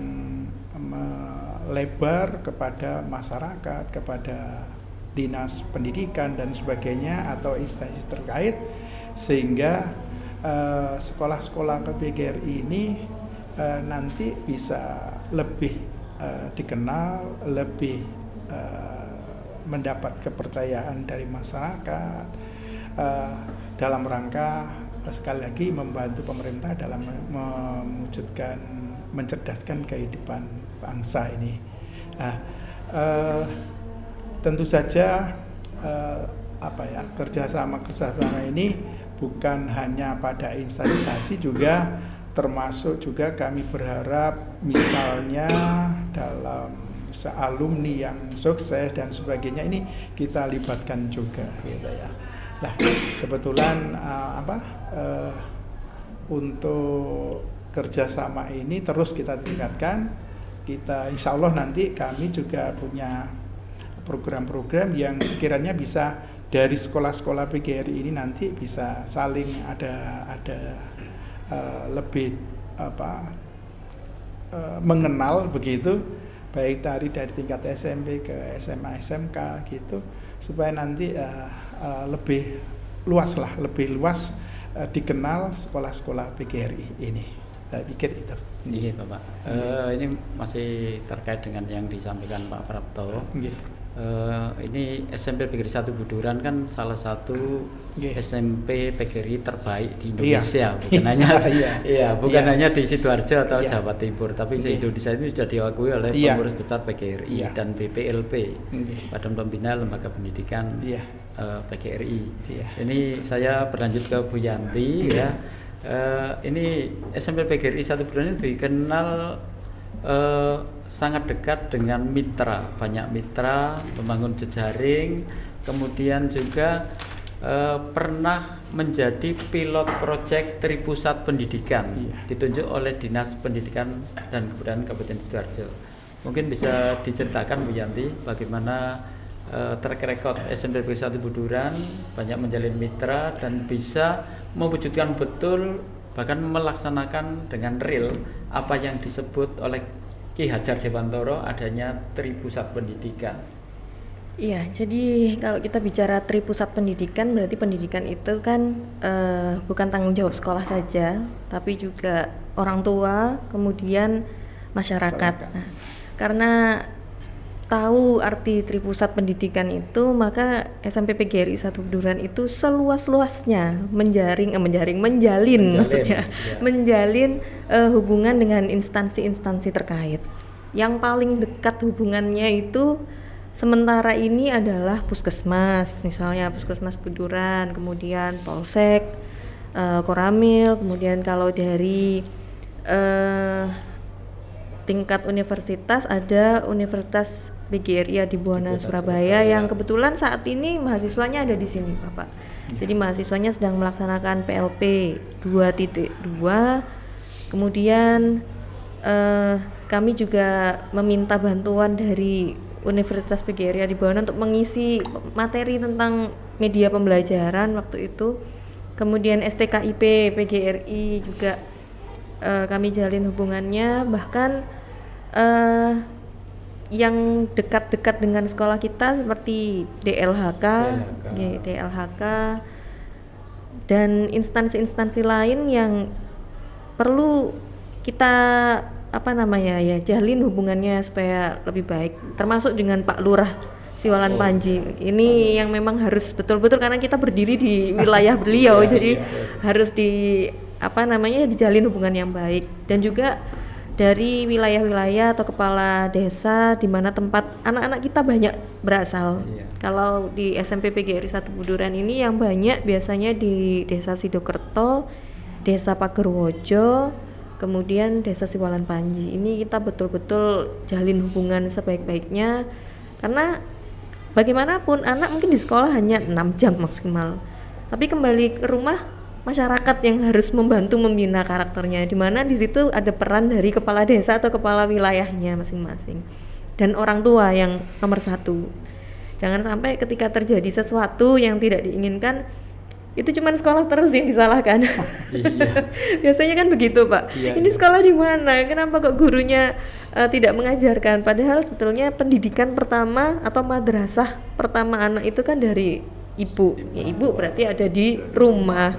melebar kepada masyarakat, kepada dinas pendidikan dan sebagainya atau instansi terkait, sehingga sekolah-sekolah PGRI ini nanti bisa lebih dikenal, lebih mendapat kepercayaan dari masyarakat dalam rangka sekali lagi membantu pemerintah dalam mencerdaskan kehidupan bangsa ini. Tentu saja kerjasama ini bukan hanya pada instansi, juga termasuk juga kami berharap misalnya dalam alumni yang sukses dan sebagainya ini kita libatkan juga gitu ya. Nah, kebetulan untuk kerjasama ini terus kita tingkatkan. Kita insya Allah nanti kami juga punya program-program yang sekiranya bisa dari sekolah-sekolah PGRI ini nanti bisa saling ada lebih mengenal begitu, baik dari tingkat SMP ke SMA SMK gitu, supaya nanti lebih luas dikenal sekolah-sekolah PGRI ini. Saya pikir itu. Iya Bapak. Ini masih terkait dengan yang disampaikan Pak Prapto. Ini SMP PGRI 1 Buduran kan salah satu SMP PGRI terbaik di Indonesia, bukan hanya di Sidoarjo atau Jawa Timur, tapi se-Indonesia ini sudah diakui oleh pengurus besar PGRI dan BPLP, Badan Pembina Lembaga Pendidikan PGRI. Ini saya berlanjut ke Bu Yanti ya. Ini SMP PGRI 1 Buduran itu dikenal sangat dekat dengan mitra, banyak mitra, membangun jejaring, kemudian juga pernah menjadi pilot proyek Tripusat Pendidikan, ditunjuk oleh Dinas Pendidikan dan Kebudayaan Kabupaten Sidoarjo. Mungkin bisa diceritakan Bu Yanti bagaimana track record SMP PGRI 1 Buduran, banyak menjalin mitra dan bisa mewujudkan betul, bahkan melaksanakan dengan real apa yang disebut oleh Ki Hajar Dewantoro adanya Tripusat Pendidikan. Iya, jadi kalau kita bicara Tripusat Pendidikan, berarti pendidikan itu kan bukan tanggung jawab sekolah saja, tapi juga orang tua, kemudian masyarakat. Nah, karena tahu arti Tripusat Pendidikan itu, maka SMP PGRI 1 Buduran itu seluas-luasnya menjalin hubungan dengan instansi-instansi terkait. Yang paling dekat hubungannya itu sementara ini adalah Puskesmas, misalnya Puskesmas Buduran, kemudian Polsek, Koramil, kemudian kalau dari tingkat universitas ada Universitas PGRI Adibuana Surabaya yang kebetulan saat ini mahasiswanya ada di sini Bapak. Jadi mahasiswanya sedang melaksanakan PLP 2.2. Kemudian kami juga meminta bantuan dari Universitas PGRI Adibuana untuk mengisi materi tentang media pembelajaran waktu itu. Kemudian STKIP PGRI juga kami jalin hubungannya, bahkan yang dekat-dekat dengan sekolah kita seperti DLHK dan instansi-instansi lain yang perlu kita jalin hubungannya supaya lebih baik, termasuk dengan Pak Lurah Siwalan Panji. Ini yang memang harus betul-betul, karena kita berdiri di wilayah beliau, jadi harus dijalin hubungan yang baik. Dan juga dari wilayah-wilayah atau kepala desa di mana tempat anak-anak kita banyak berasal. Kalau di SMP PGRI 1 Buduran ini yang banyak biasanya di Desa Sidokerto, Desa Pagerwojo, kemudian Desa Siwalan Panji. Ini kita betul-betul jalin hubungan sebaik-baiknya, karena bagaimanapun anak mungkin di sekolah hanya 6 jam maksimal, tapi kembali ke rumah masyarakat yang harus membantu membina karakternya, di mana di situ ada peran dari kepala desa atau kepala wilayahnya masing-masing, dan orang tua yang nomor 1. Jangan sampai ketika terjadi sesuatu yang tidak diinginkan, itu cuma sekolah terus yang disalahkan. Biasanya kan begitu Pak. Ini sekolah di mana? Kenapa kok gurunya tidak mengajarkan? Padahal sebetulnya pendidikan pertama atau madrasah pertama anak itu kan dari ibu. Ya, ibu berarti ada di rumah.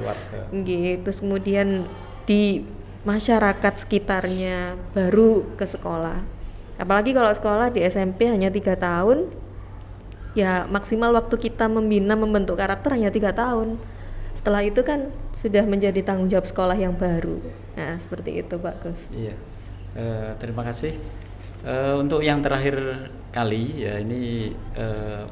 Gitu. Terus kemudian di masyarakat sekitarnya, baru ke sekolah. Apalagi kalau sekolah di SMP hanya 3 tahun, ya maksimal waktu kita membina membentuk karakter hanya 3 tahun. Setelah itu kan sudah menjadi tanggung jawab sekolah yang baru. Nah seperti itu Pak Gus. Iya, terima kasih Untuk yang terakhir kali ya ini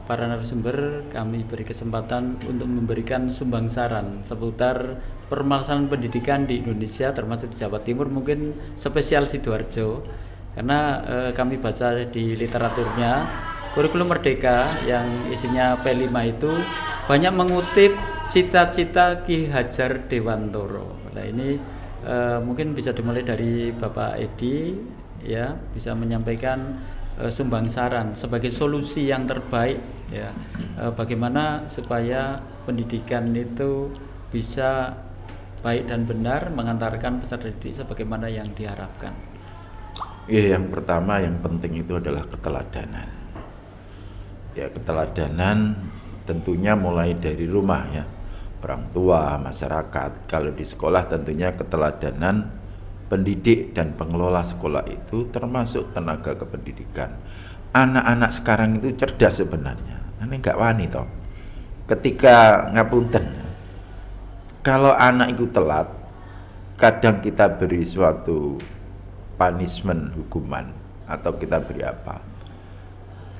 para narasumber kami beri kesempatan untuk memberikan sumbang saran seputar permasalahan pendidikan di Indonesia termasuk di Jawa Timur, mungkin spesial Sidoarjo karena kami baca di literaturnya kurikulum merdeka yang isinya P5 itu banyak mengutip cita-cita Ki Hajar Dewantoro. Nah ini mungkin bisa dimulai dari Bapak Edi ya, bisa menyampaikan sumbang saran sebagai solusi yang terbaik ya, bagaimana supaya pendidikan itu bisa baik dan benar mengantarkan peserta didik sebagaimana yang diharapkan. Ya, yang pertama yang penting itu adalah keteladanan. Ya, keteladanan tentunya mulai dari rumah ya, orang tua, masyarakat. Kalau di sekolah tentunya keteladanan pendidik dan pengelola sekolah itu termasuk tenaga kependidikan. Anak-anak sekarang itu cerdas sebenarnya. Ini enggak wani toh. Ketika ngapunten, kalau anak itu telat, kadang kita beri suatu punishment, hukuman, atau kita beri apa,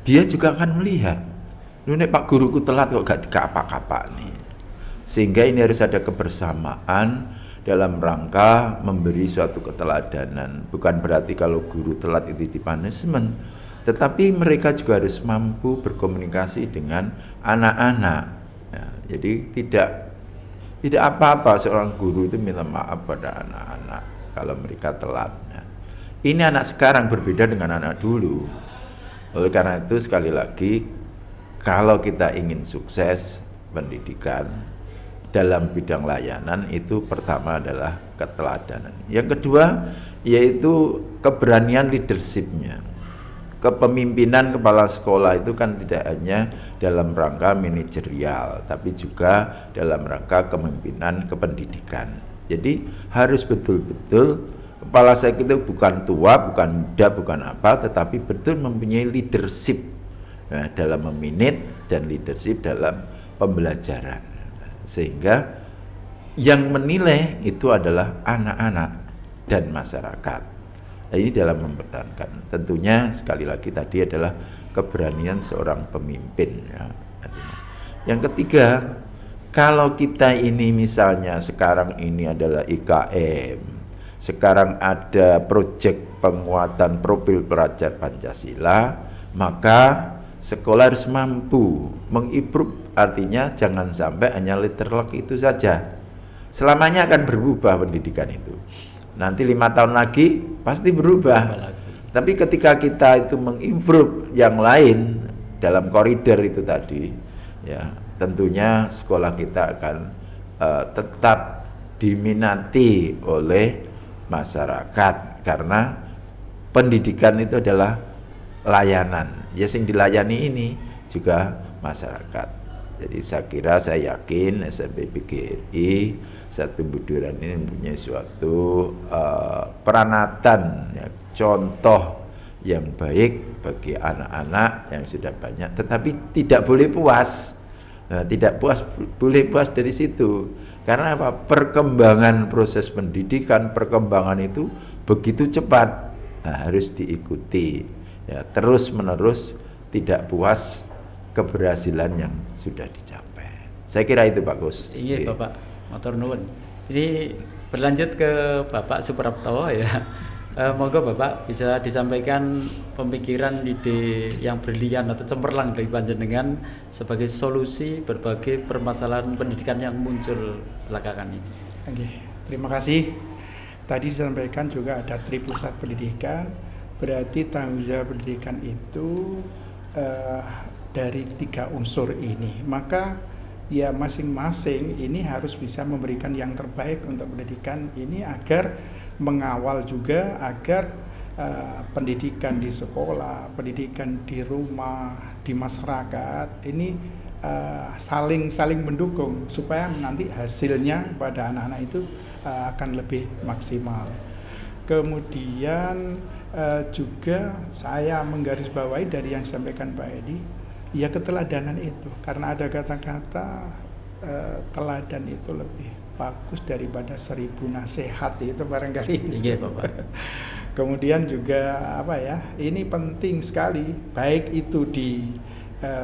dia juga akan melihat, ini Pak guruku telat kok gak apa-apa nih. Sehingga ini harus ada kebersamaan dalam rangka memberi suatu keteladanan. Bukan berarti kalau guru telat itu di punishment, tetapi mereka juga harus mampu berkomunikasi dengan anak-anak ya, jadi tidak apa-apa seorang guru itu minta maaf pada anak-anak kalau mereka telat ya. Ini anak sekarang berbeda dengan anak dulu. Oleh karena itu sekali lagi, kalau kita ingin sukses pendidikan dalam bidang layanan, itu pertama adalah keteladanan. Yang kedua yaitu keberanian leadershipnya. Kepemimpinan kepala sekolah itu kan tidak hanya dalam rangka manajerial, tapi juga dalam rangka kepemimpinan kependidikan. Jadi harus betul-betul kepala sekolah itu bukan tua, bukan muda, bukan apa, tetapi betul mempunyai leadership dalam memanage dan leadership dalam pembelajaran. Sehingga yang menilai itu adalah anak-anak dan masyarakat. Nah, ini dalam mempertahankan. Tentunya sekali lagi tadi adalah keberanian seorang pemimpin ya. Yang ketiga, kalau kita ini misalnya sekarang ini adalah IKM, sekarang ada proyek penguatan profil pelajar Pancasila, maka sekolah harus mampu mengimprove. Artinya jangan sampai hanya literlek itu saja. Selamanya akan berubah pendidikan itu. Nanti 5 tahun lagi pasti berubah. Tapi ketika kita itu mengimprove yang lain dalam koridor itu tadi, ya tentunya sekolah kita akan tetap diminati oleh masyarakat karena pendidikan itu adalah layanan. Ya sing dilayani ini juga masyarakat. Jadi saya yakin SMP PGRI Satu Buduran ini mempunyai suatu peranatan ya, contoh yang baik bagi anak-anak yang sudah banyak, tetapi tidak boleh puas. Tidak boleh puas dari situ. Karena apa? Perkembangan proses pendidikan, perkembangan itu begitu cepat. Harus diikuti. Ya, terus menerus tidak puas keberhasilan yang sudah dicapai. Saya kira itu Pak Gus. Iya Bapak, matur nuwun. Ini berlanjut ke Bapak Suprapto ya. Monggo Bapak bisa disampaikan pemikiran ide yang brilian atau cemerlang dari panjenengan sebagai solusi berbagai permasalahan pendidikan yang muncul belakangan ini. Oke, terima kasih. Tadi disampaikan juga ada tripusat pendidikan, berarti tanggung jawab pendidikan itu dari 3 unsur ini. Maka ya masing-masing ini harus bisa memberikan yang terbaik untuk pendidikan ini agar mengawal juga agar pendidikan di sekolah, pendidikan di rumah, di masyarakat ini saling mendukung supaya nanti hasilnya pada anak-anak itu akan lebih maksimal. Kemudian juga saya menggarisbawahi dari yang disampaikan Pak Edi, ya keteladanan itu, karena ada kata-kata teladan itu lebih bagus daripada 1000 nasihat, itu barangkali. Iya Bapak. Kemudian juga apa ya, ini penting sekali, baik itu di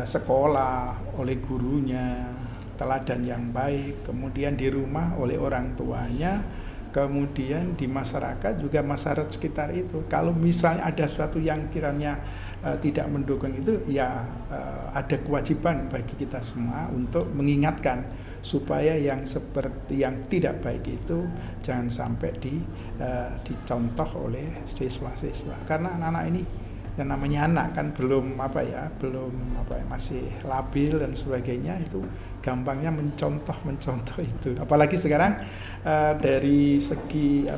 sekolah oleh gurunya, teladan yang baik, kemudian di rumah oleh orang tuanya, kemudian di masyarakat juga masyarakat sekitar itu. Kalau misalnya ada sesuatu yang kiranya tidak mendukung itu, ya ada kewajiban bagi kita semua untuk mengingatkan supaya yang seperti yang tidak baik itu jangan sampai dicontoh oleh siswa-siswa. Karena anak-anak ini, yang namanya anak kan belum masih labil dan sebagainya, itu gampangnya mencontoh itu. Apalagi sekarang dari segi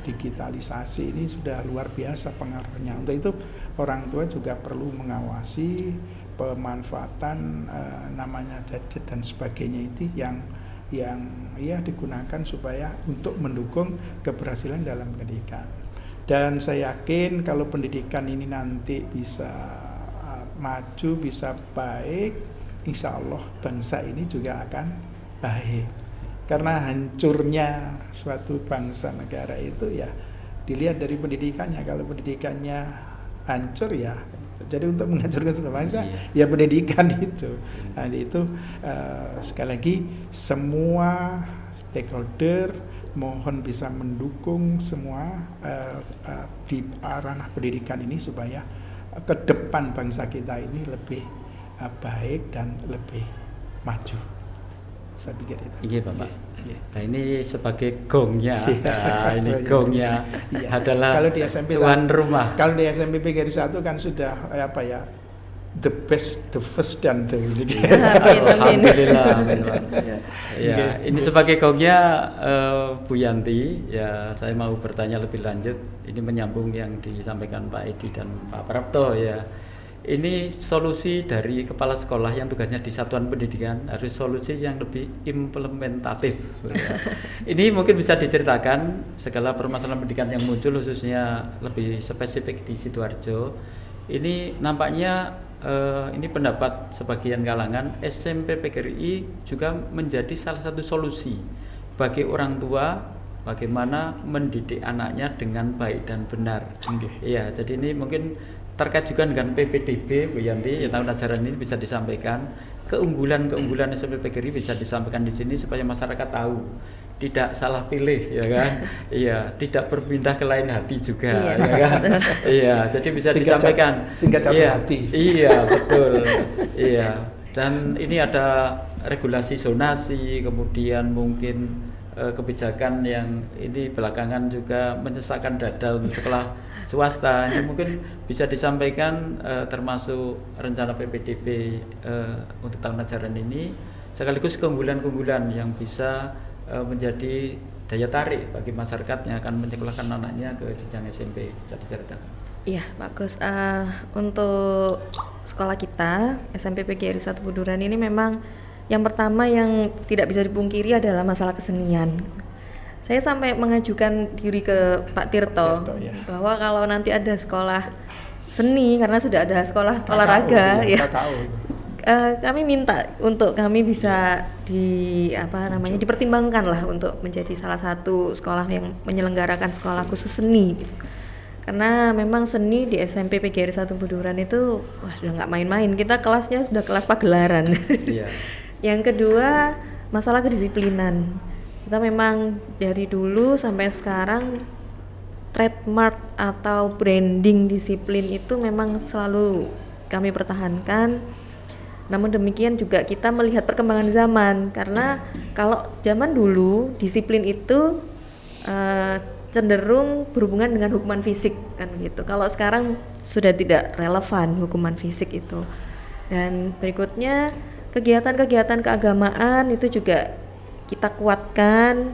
digitalisasi ini sudah luar biasa pengaruhnya. Untuk itu orang tua juga perlu mengawasi pemanfaatan namanya gadget dan sebagainya itu yang ya digunakan supaya untuk mendukung keberhasilan dalam pendidikan. Dan saya yakin kalau pendidikan ini nanti bisa maju, bisa baik, insya Allah bangsa ini juga akan baik. Karena hancurnya suatu bangsa negara itu ya dilihat dari pendidikannya. Kalau pendidikannya hancur ya, jadi untuk menghancurkan sebuah bangsa ya pendidikan itu. Nah itu sekali lagi semua stakeholder mohon bisa mendukung semua di ranah pendidikan ini supaya ke depan bangsa kita ini lebih baik dan lebih maju. Saya pikir itu. Iya Bapak. Iya. Nah ini sebagai gongnya, ini gongnya adalah kalau di SMP tuan rumah. Kalau di SMP PGRI 1 kan sudah the best, the first dan the Alhamdulillah. Ya, ini sebagai gongnya Bu Yanti, ya saya mau bertanya lebih lanjut. Ini menyambung yang disampaikan Pak Edi dan Pak Prapto ya. Ini solusi dari kepala sekolah yang tugasnya di satuan pendidikan harus solusi yang lebih implementatif. Ini mungkin bisa diceritakan segala permasalahan pendidikan yang muncul khususnya lebih spesifik di Sidoarjo. Ini nampaknya ini pendapat sebagian kalangan SMP PGRI juga menjadi salah satu solusi bagi orang tua bagaimana mendidik anaknya dengan baik dan benar. Iya, jadi ini mungkin terkait juga dengan PPDB Bu Yanti, ya tahun ajaran ini bisa disampaikan keunggulan-keunggulan SMP PGRI bisa disampaikan di sini supaya masyarakat tahu tidak salah pilih ya kan. Iya, tidak berpindah ke lain hati juga ya kan. Iya, jadi bisa disampaikan sehingga jatuh hati. Iya, betul. Iya. Dan ini ada regulasi zonasi, kemudian mungkin kebijakan yang ini belakangan juga menyesakkan dada untuk sekolah swasta. Ini mungkin bisa disampaikan termasuk rencana PPDB untuk tahun ajaran ini, sekaligus keunggulan-keunggulan yang bisa menjadi daya tarik bagi masyarakat yang akan menyekolahkan anaknya ke jenjang SMP. Bisa diceritakan? Iya, bagus. Untuk sekolah kita SMP PGRI 1 Buduran ini memang yang pertama yang tidak bisa dipungkiri adalah masalah kesenian. Saya sampai mengajukan diri ke Pak Tirto ya, bahwa kalau nanti ada sekolah seni, karena sudah ada sekolah olahraga ya, kami minta untuk kami bisa dipertimbangkan lah untuk menjadi salah satu sekolah yang menyelenggarakan sekolah khusus seni. Karena memang seni di SMP PGRI 1 Buduran itu sudah nggak main-main. Kita kelasnya sudah kelas pagelaran. Yeah. Yang kedua, masalah kedisiplinan. Kita memang dari dulu sampai sekarang trademark atau branding disiplin itu memang selalu kami pertahankan. Namun demikian juga kita melihat perkembangan zaman, karena kalau zaman dulu disiplin itu cenderung berhubungan dengan hukuman fisik kan gitu. Kalau sekarang sudah tidak relevan hukuman fisik itu. Dan berikutnya kegiatan-kegiatan keagamaan itu juga kita kuatkan.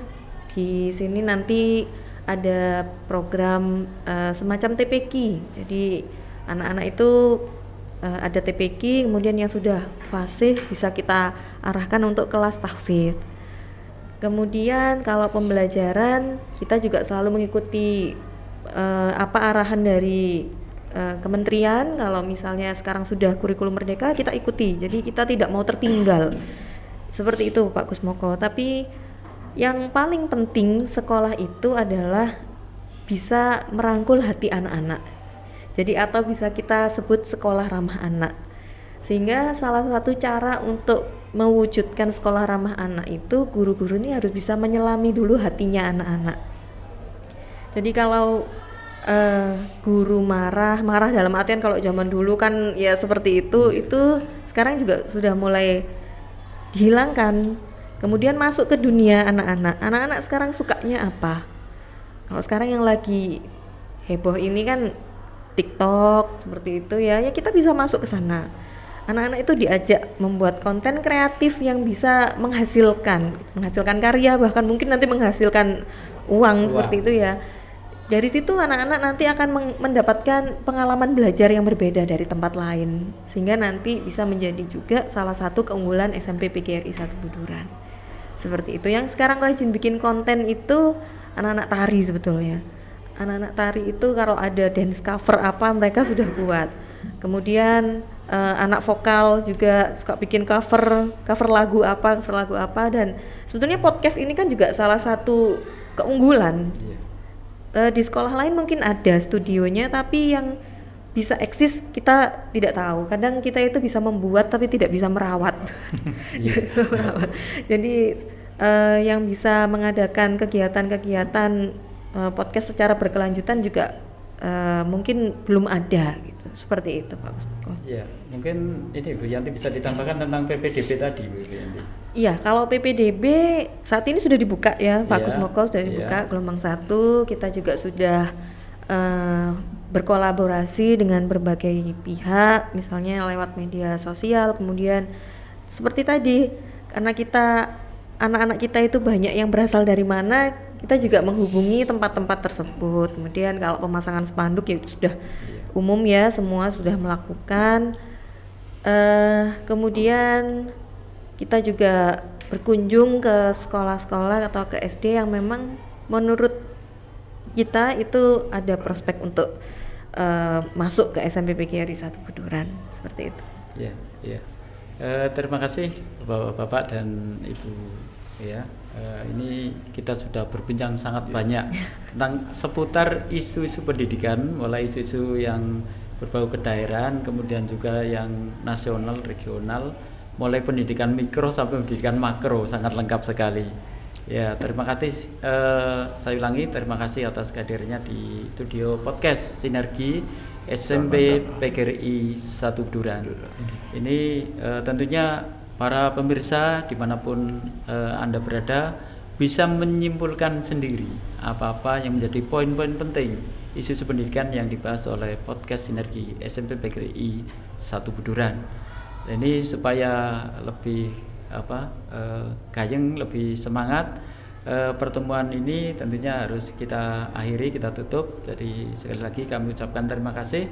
Di sini nanti ada program semacam TPQ. Jadi anak-anak itu ada TPQ, kemudian yang sudah fasih bisa kita arahkan untuk kelas tahfidz. Kemudian kalau pembelajaran kita juga selalu mengikuti apa arahan dari kementerian. Kalau misalnya sekarang sudah kurikulum merdeka, kita ikuti. Jadi kita tidak mau tertinggal. Seperti itu Pak Kusmoko. Tapi yang paling penting sekolah itu adalah bisa merangkul hati anak-anak. Jadi atau bisa kita sebut sekolah ramah anak. Sehingga salah satu cara untuk mewujudkan sekolah ramah anak itu guru-guru ini harus bisa menyelami dulu hatinya anak-anak. Jadi kalau guru marah dalam artian kalau zaman dulu kan ya seperti itu sekarang juga sudah mulai dihilangkan. Kemudian masuk ke dunia anak-anak sekarang sukanya apa? Kalau sekarang yang lagi heboh ini kan TikTok seperti itu ya kita bisa masuk ke sana. Anak-anak itu diajak membuat konten kreatif yang bisa menghasilkan karya, bahkan mungkin nanti menghasilkan uang seperti itu ya. Dari situ anak-anak nanti akan mendapatkan pengalaman belajar yang berbeda dari tempat lain, sehingga nanti bisa menjadi juga salah satu keunggulan SMP PGRI 1 Buduran. Seperti itu. Yang sekarang rajin bikin konten itu anak-anak tari sebetulnya. Anak-anak tari itu kalau ada dance cover apa mereka sudah buat. Kemudian anak vokal juga suka bikin cover lagu apa dan sebetulnya podcast ini kan juga salah satu keunggulan. Di sekolah lain mungkin ada studionya tapi yang bisa eksis kita tidak tahu. Kadang kita itu bisa membuat tapi tidak bisa merawat. Jadi yang bisa mengadakan kegiatan podcast secara berkelanjutan juga mungkin belum ada gitu. Seperti itu Pak Kusmoko. Ya, mungkin ini Bu Yanti bisa ditambahkan tentang PPDB tadi Bu Yanti. Iya, kalau PPDB saat ini sudah dibuka ya Pak Kusmoko, sudah dibuka gelombang 1. Kita juga sudah berkolaborasi dengan berbagai pihak, misalnya lewat media sosial. Kemudian seperti tadi, karena anak-anak kita itu banyak yang berasal dari mana, kita juga menghubungi tempat-tempat tersebut. Kemudian kalau pemasangan spanduk ya sudah umum ya, semua sudah melakukan. Kemudian kita juga berkunjung ke sekolah-sekolah atau ke SD yang memang menurut kita itu ada prospek untuk masuk ke SMP PGRI 1 Buduran, seperti itu. Ya. Terima kasih Bapak-bapak dan Ibu ya. Ini kita sudah berbincang sangat banyak tentang seputar isu-isu pendidikan, mulai isu-isu yang berbau kedaerahan, kemudian juga yang nasional, regional, mulai pendidikan mikro sampai pendidikan makro, sangat lengkap sekali. Ya, terima kasih. Saya ulangi, terima kasih atas kehadirannya di studio podcast Sinergi SMP PGRI 1 Buduran. Ini tentunya para pemirsa dimanapun Anda berada bisa menyimpulkan sendiri apa-apa yang menjadi poin-poin penting isu-isu pendidikan yang dibahas oleh podcast Sinergi SMP PGRI 1 Buduran. Ini supaya lebih gayeng, lebih semangat, pertemuan ini tentunya harus kita akhiri, kita tutup. Jadi sekali lagi kami ucapkan terima kasih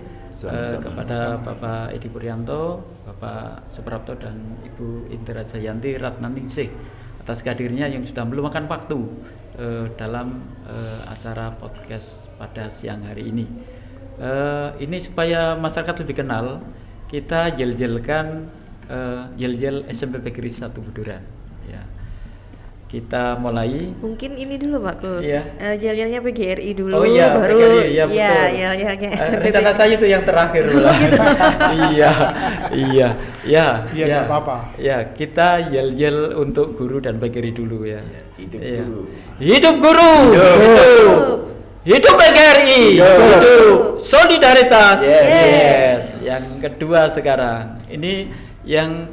kepada Bapak Edi Puryanto, Bapak Suprapto dan Ibu Indra Jayanti Ratnaningsih atas kehadirannya yang sudah meluangkan waktu dalam acara podcast pada siang hari ini. Ini supaya masyarakat lebih kenal, kita yel-yelkan yel-yel SMP PGRI 1 Buduran ya. Kita mulai. Mungkin ini dulu Pak Kus. Iya. Yel-yelnya PGRI dulu, baru PGRI, ya, yel-yelnya SMP. Rencana saya itu yang terakhir lah. Iya, enggak apa-apa. Ya, kita yel-yel untuk guru dan PGRI dulu ya. Hidup guru. Hidup guru. Hidup PGRI. Hidup solidaritas. Yes. Yang kedua sekarang ini yang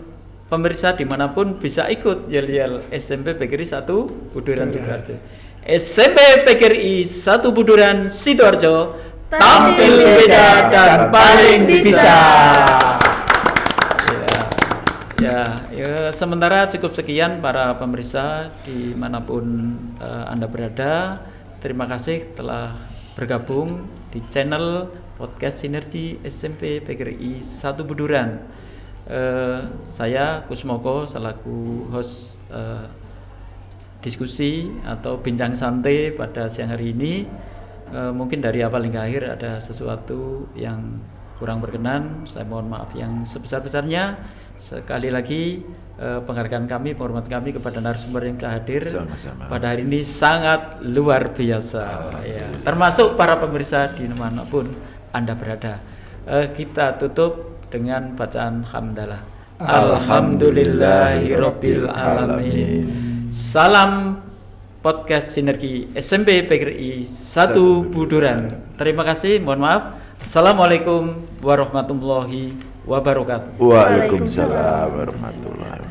pemirsa dimanapun bisa ikut yel-yel SMP PGRI 1 Buduran Sidoarjo. SMP PGRI 1 Buduran Sidoarjo tampil beda dan paling bisa. Ya, sementara cukup sekian para pemirsa dimanapun Anda berada. Terima kasih telah bergabung di channel podcast Sinergi SMP PGRI 1 Buduran. Saya Kusmoko selaku host diskusi atau bincang santai pada siang hari ini. Mungkin dari awal hingga akhir ada sesuatu yang kurang berkenan, saya mohon maaf yang sebesar-besarnya. Sekali lagi penghargaan kami, penghormatan kami kepada narasumber yang telah hadir Sama-sama. pada hari ini sangat luar biasa, ya. Termasuk para pemirsa di dimanapun Anda berada. Kita tutup dengan bacaan hamdalah. Alhamdulillahirabbil alamin. Salam podcast Sinergi SMP PGRI 1 Buduran. Terima kasih, mohon maaf. Assalamualaikum warahmatullahi wabarakatuh. Waalaikumsalam warahmatullahi wabarakatuh.